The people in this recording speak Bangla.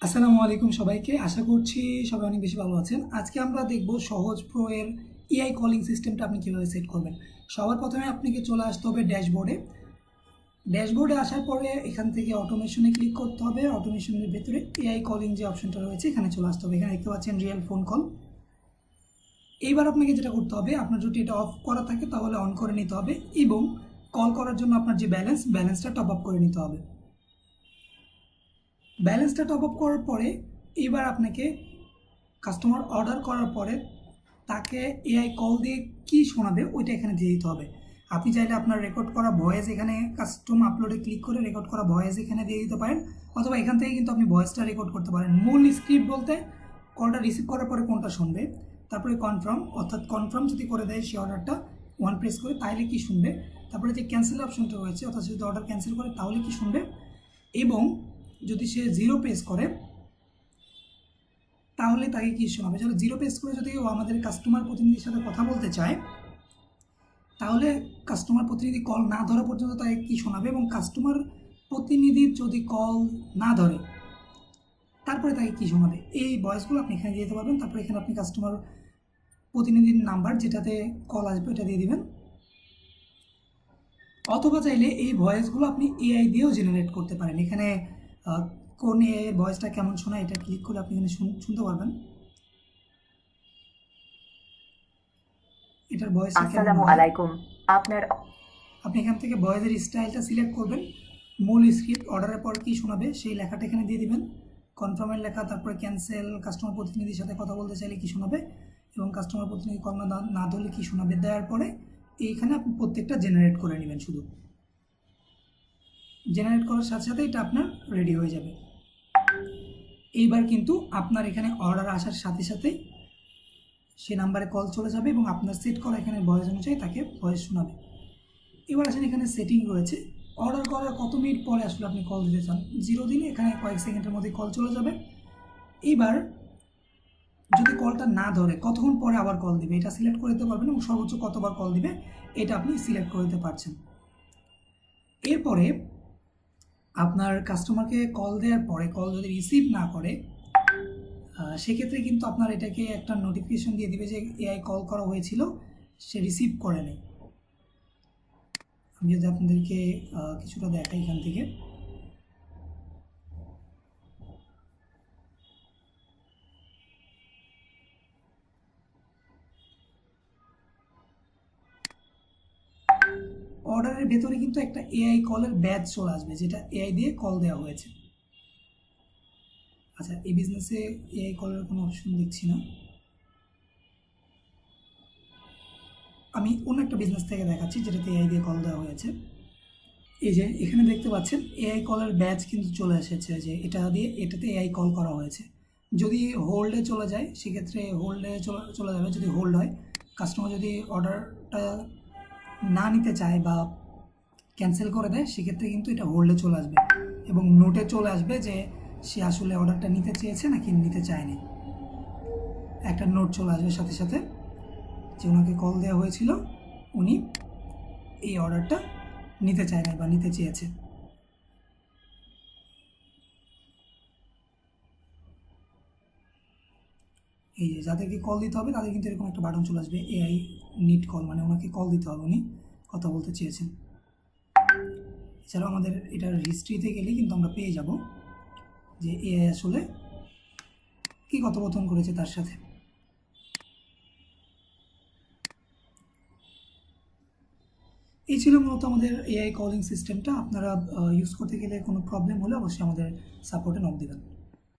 আসসালামু আলাইকুম সবাইকে। আশা করছি সবাই অনেক বেশি ভালো আছেন। আজকে আমরা দেখব সহজ প্রো এর এআই কলিং সিস্টেমটা আপনি কীভাবে সেট করবেন। সবার প্রথমে আপনাকে চলে আসতে হবে ড্যাশবোর্ডে আসার পরে এখান থেকে অটোমেশনে ক্লিক করতে হবে। অটোমেশনের ভেতরে এআই কলিং যে অপশনটা রয়েছে এখানে চলে আসতে হবে। এখানে দেখতে পাচ্ছেন রিয়েল ফোন কল। এইবার আপনাকে যেটা করতে হবে, আপনার যদি এটা অফ করা থাকে তাহলে অন করে নিতে হবে এবং কল করার জন্য আপনার যে ব্যালেন্সটা টপ আপ করে নিতে হবে। ব্যালেন্সটা টপ আপ করার পরে এবার আপনাকে কাস্টমার অর্ডার করার পরে তাকে এআই কল দিয়ে কি শোনাবে ওইটা এখানে দিয়ে দিতে হবে। আপনি চাইলে আপনার রেকর্ড করা ভয়েস এখানে কাস্টম আপলোডে ক্লিক করে রেকর্ড করা ভয়েস এখানে দিয়ে দিতে পারেন, অথবা এখান থেকে কিন্তু আপনি ভয়েসটা রেকর্ড করতে পারেন। মূল স্ক্রিপ্ট বলতে কলটা রিসিভ করার পরে কোনটা শুনবে, তারপরে কনফার্ম যদি করে দেয় সে অর্ডারটা ওয়ান প্রেস করে তাহলে কি শুনবে, তারপরে যে ক্যান্সেল অপশনটা রয়েছে অর্থাৎ যদি অর্ডার ক্যান্সেল করে তাহলে কি শুনবে, এবং যদি সে 0 প্রেস করে তাহলে তাকে কি শোনাবে। যারা 0 প্রেস করে যদি ও আমাদের কাস্টমার প্রতিনিধির সাথে কথা বলতে চায় তাহলে কাস্টমার প্রতিনিধি কল না ধরা পর্যন্ত তাকে কি শোনাবে, এবং কাস্টমার প্রতিনিধির যদি কল না ধরে তারপরে তাকে কি শোনাবে। এই ভয়েসগুলো আপনি এখানে দিয়ে দিতে পারবেন। তারপরে এখানে আপনি কাস্টমার প্রতিনিধির নাম্বার যেটাতে কল আসবে এটা দিয়ে দিবেন, অথবা চাইলে এই ভয়েসগুলো আপনি এআই দিয়েও জেনারেট করতে পারেন। এখানে কোন এআই ভয়েসটা কেমন শোনায় এটা ক্লিক করে আপনি এখানে শুনতে পারবেন এটার ভয়েস। আসসালামু আলাইকুম। আপনি এখান থেকে ভয়েসের স্টাইলটা সিলেক্ট করবেন। মূল স্ক্রিপ্ট অর্ডারের পর কি শোনাবে সেই লেখাটা এখানে দিয়ে দিবেন, কনফার্মের লেখা, তারপরে ক্যান্সেল, কাস্টমার প্রতিনিধির সাথে কথা বলতে চাইলে কি শোনাবে এবং কাস্টমার প্রতিনিধি কল না ধরলে কি শোনাবে দেওয়ার পরে এইখানে আপনি প্রত্যেকটা জেনারেট করে নেবেন। শুধু জেনারেট করার সাথে সাথে এটা আপনার রেডি হয়ে যাবে। এইবার কিন্তু আপনার এখানে অর্ডার আসার সাথে সাথে সে নাম্বারে কল চলে যাবে এবং আপনার সেট করা এখানে ভয়েস অনুযায়ী তাকে ভয়েস শোনাবে। এবার আসেন এখানে সেটিং রয়েছে, অর্ডার করার কত মিনিট পরে আসলে আপনি কল দিতে চান। 0 দিলে এখানে কয়েক সেকেন্ডের মধ্যে কল চলে যাবে। এইবার যদি কলটা না ধরে কতক্ষণ পরে আবার কল দিবে এটা সিলেক্ট করে দিতে পারবেন, এবং সর্বোচ্চ কতবার কল দিবে এটা আপনি সিলেক্ট করে দিতে পারছেন। এরপরে আপনার কাস্টমারকে কল দেওয়ার পরে কল যদি রিসিভ না করে সেক্ষেত্রে কিন্তু আপনার এটাকে একটা নোটিফিকেশন দিয়ে দিবে যে এআই কল করা হয়েছিল, সে রিসিভ করে নেই। আমি যদি আপনাদেরকে কিছুটা দেখাই এখান থেকে, অর্ডারের ভেতরে কিন্তু একটা এআই কলের ব্যাচ চলে আসবে যেটা এআই দিয়ে কল দেওয়া হয়েছে। আচ্ছা, এই বিজনেসে এআই কলের কোনো অপশন দেখছি না, আমি অন্য একটা বিজনেস থেকে দেখাচ্ছি যেটাতে এআই দিয়ে কল দেওয়া হয়েছে। এই যে এখানে দেখতে পাচ্ছেন এআই কলের ব্যাচ কিন্তু চলে এসেছে, যে এটাতে এআই কল করা হয়েছে। যদি হোল্ডে চলে যায় সেক্ষেত্রে হোল্ডে চলে যাবে। যদি হোল্ড হয়, কাস্টমার যদি অর্ডারটা না নিতে চায় বা ক্যান্সেল করে দেয় সেক্ষেত্রে কিন্তু এটা হোল্ডে চলে আসবে এবং নোটে চলে আসবে যে সে আসলে অর্ডারটা নিতে চেয়েছে নাকি নিতে চায়নি। একটা নোট চলে আসবে সাথে সাথে যে ওনাকে কল দেওয়া হয়েছিল, উনি এই অর্ডারটা নিতে চায় না বা নিতে চেয়েছে। এই যে যাদেরকে কল দিতে হবে তাদের কিন্তু এরকম একটা বাটন চলে আসবে, এআই নিড কল, মানে ওনাকে কল দিতে হবে, উনি কথা বলতে চেয়েছেন। এছাড়াও আমাদের এটার হিস্ট্রিতে গেলে কিন্তু আমরা পেয়ে যাব যে এআই আসলে কী কথোপকথন করেছে তার সাথে। এই ছিল মূলত আমাদের এআই কলিং সিস্টেমটা। আপনারা ইউজ করতে গেলে কোনো প্রবলেম হলে অবশ্যই আমাদের সাপোর্টে নক দেবেন।